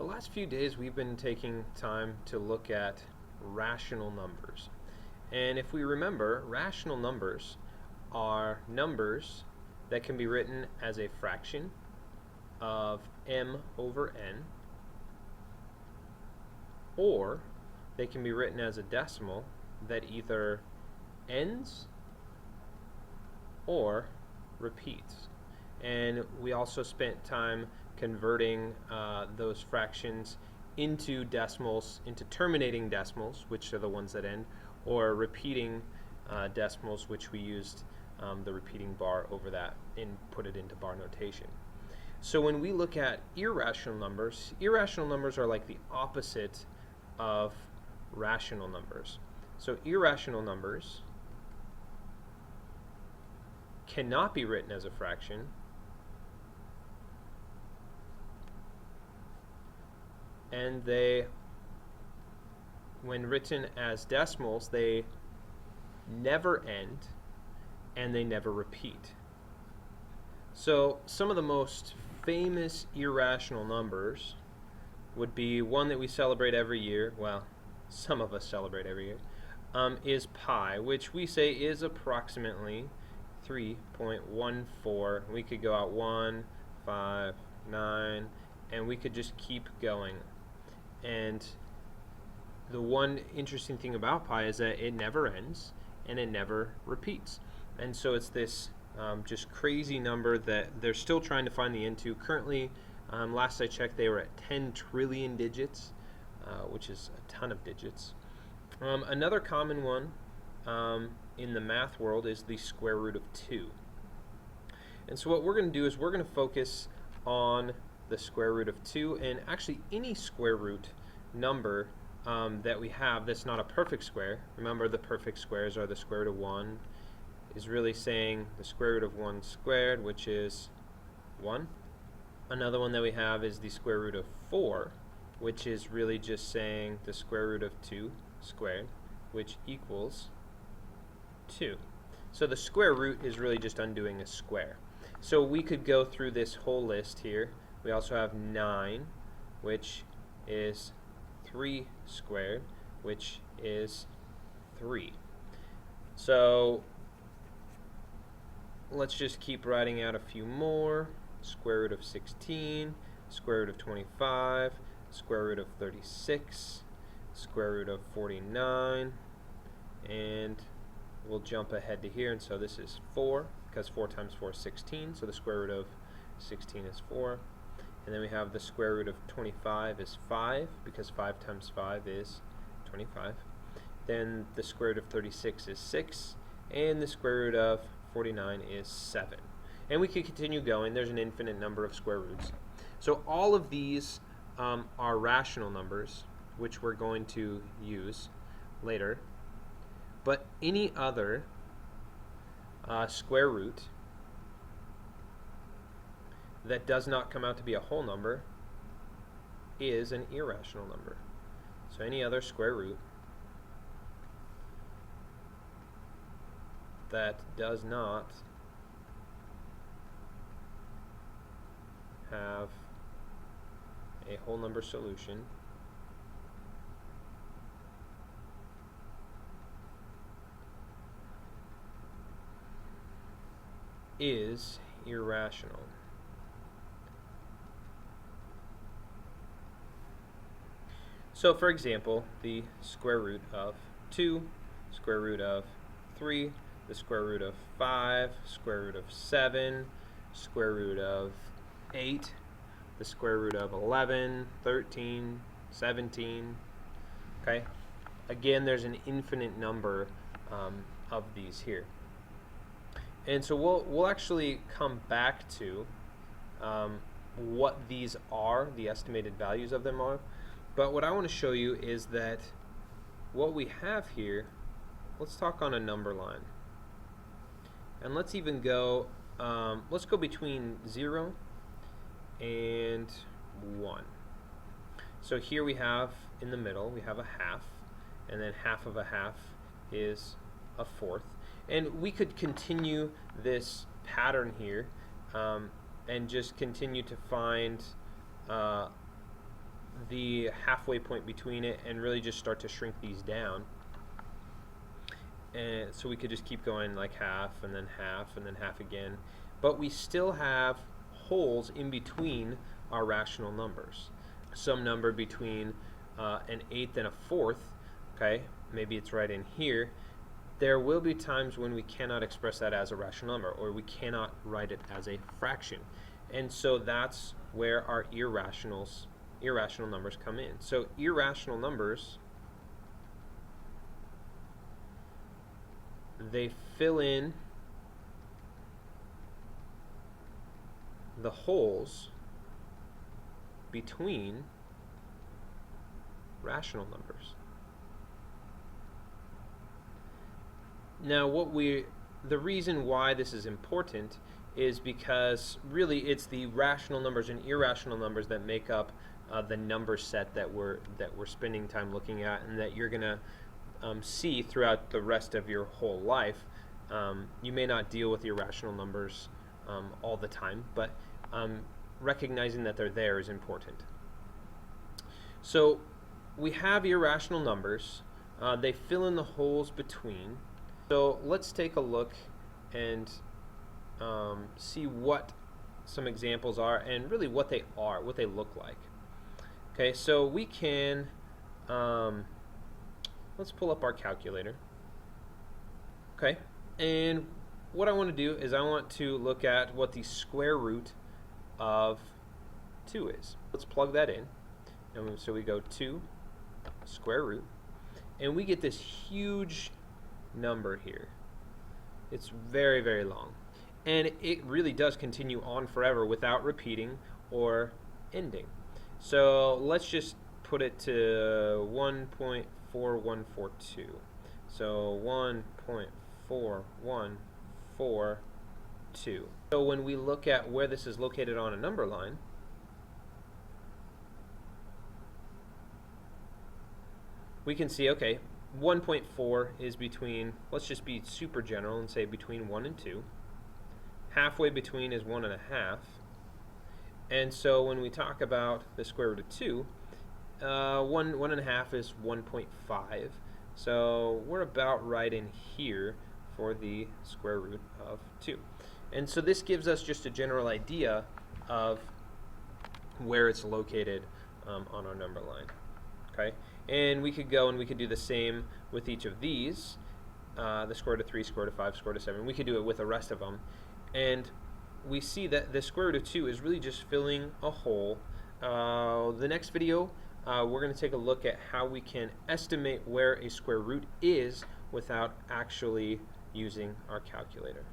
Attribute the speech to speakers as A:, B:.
A: The last few days we've been taking time to look at rational numbers. And if we remember, rational numbers are numbers that can be written as a fraction of m over n, or they can be written as a decimal that either ends or repeats. And we also spent time converting those fractions into decimals, into terminating decimals, which are the ones that end, or repeating decimals, which we used the repeating bar over that and put it into bar notation. So when we look at irrational numbers are like the opposite of rational numbers. So irrational numbers cannot be written as a fraction, and they, when written as decimals, they never end and they never repeat. So some of the most famous irrational numbers would be one that we celebrate every year, well, some of us celebrate every year, is pi, which we say is approximately 3.14. We could go out 1, 5, 9, and we could just keep going. And the one interesting thing about pi is that it never ends and it never repeats. And so it's this just crazy number that they're still trying to find the end to. Currently, last I checked, they were at 10 trillion digits, which is a ton of digits. Another common one in the math world is the square root of 2. And so what we're going to do is we're going to focus on the square root of 2, and actually any square root number that we have that's not a perfect square. Remember, the perfect squares are the square root of 1 is really saying the square root of 1 squared, which is 1. Another one that we have is the square root of 4, which is really just saying the square root of 2 squared, which equals 2. So the square root is really just undoing a square. So we could go through this whole list here. We also have 9, which is 3 squared, which is 3. So let's just keep writing out a few more. Square root of 16, square root of 25, square root of 36, square root of 49, and we'll jump ahead to here, and so this is 4, because 4 times 4 is 16, so the square root of 16 is 4. And then we have the square root of 25 is 5, because 5 times 5 is 25. Then the square root of 36 is 6, and the square root of 49 is 7. And we could continue going. There's an infinite number of square roots. So all of these are rational numbers, which we're going to use later. But any other square root that does not come out to be a whole number is an irrational number. So any other square root that does not have a whole number solution is irrational. So for example, the square root of 2, square root of 3, the square root of 5, square root of 7, square root of 8, the square root of 11, 13, 17. Okay? Again, there's an infinite number of these here. And so we'll actually come back to what these are, the estimated values of them are. But what I want to show you is that what we have here, let's talk on a number line. And let's even go, let's go between 0 and 1. So here we have, in the middle, we have a half, and then half of a half is a fourth. And we could continue this pattern here and just continue to find the halfway point between it and really just start to shrink these down. And so we could just keep going like half and then half and then half again. But we still have holes in between our rational numbers. Some number between an eighth and a fourth, okay, maybe it's right in here. There will be times when we cannot express that as a rational number, or we cannot write it as a fraction. And so that's where our irrational numbers come in. So irrational numbers, they fill in the holes between rational numbers. Now, the reason why this is important is because really it's the rational numbers and irrational numbers that make up the number set that we're spending time looking at, and that you're gonna see throughout the rest of your whole life. You may not deal with irrational numbers all the time, but recognizing that they're there is important. So we have irrational numbers. They fill in the holes between. So let's take a look and see what some examples are and really what they are, what they look like. Okay, so we can, let's pull up our calculator. Okay, and what I want to do is I want to look at what the square root of 2 is. Let's plug that in. And so we go 2 square root, and we get this huge number here. It's very, very long. And it really does continue on forever without repeating or ending. So let's just put it to 1.4142. So 1.4142. So when we look at where this is located on a number line, we can see, okay, 1.4 is between, let's just be super general and say between 1 and 2. Halfway between is 1.5. And so when we talk about the square root of 2, 1.5 is 1.5. So we're about right in here for the square root of 2. And so this gives us just a general idea of where it's located on our number line. Okay, and we could go and we could do the same with each of these, the square root of 3, square root of 5, square root of 7. We could do it with the rest of them. And we see that the square root of 2 is really just filling a hole. The next video, we're going to take a look at how we can estimate where a square root is without actually using our calculator.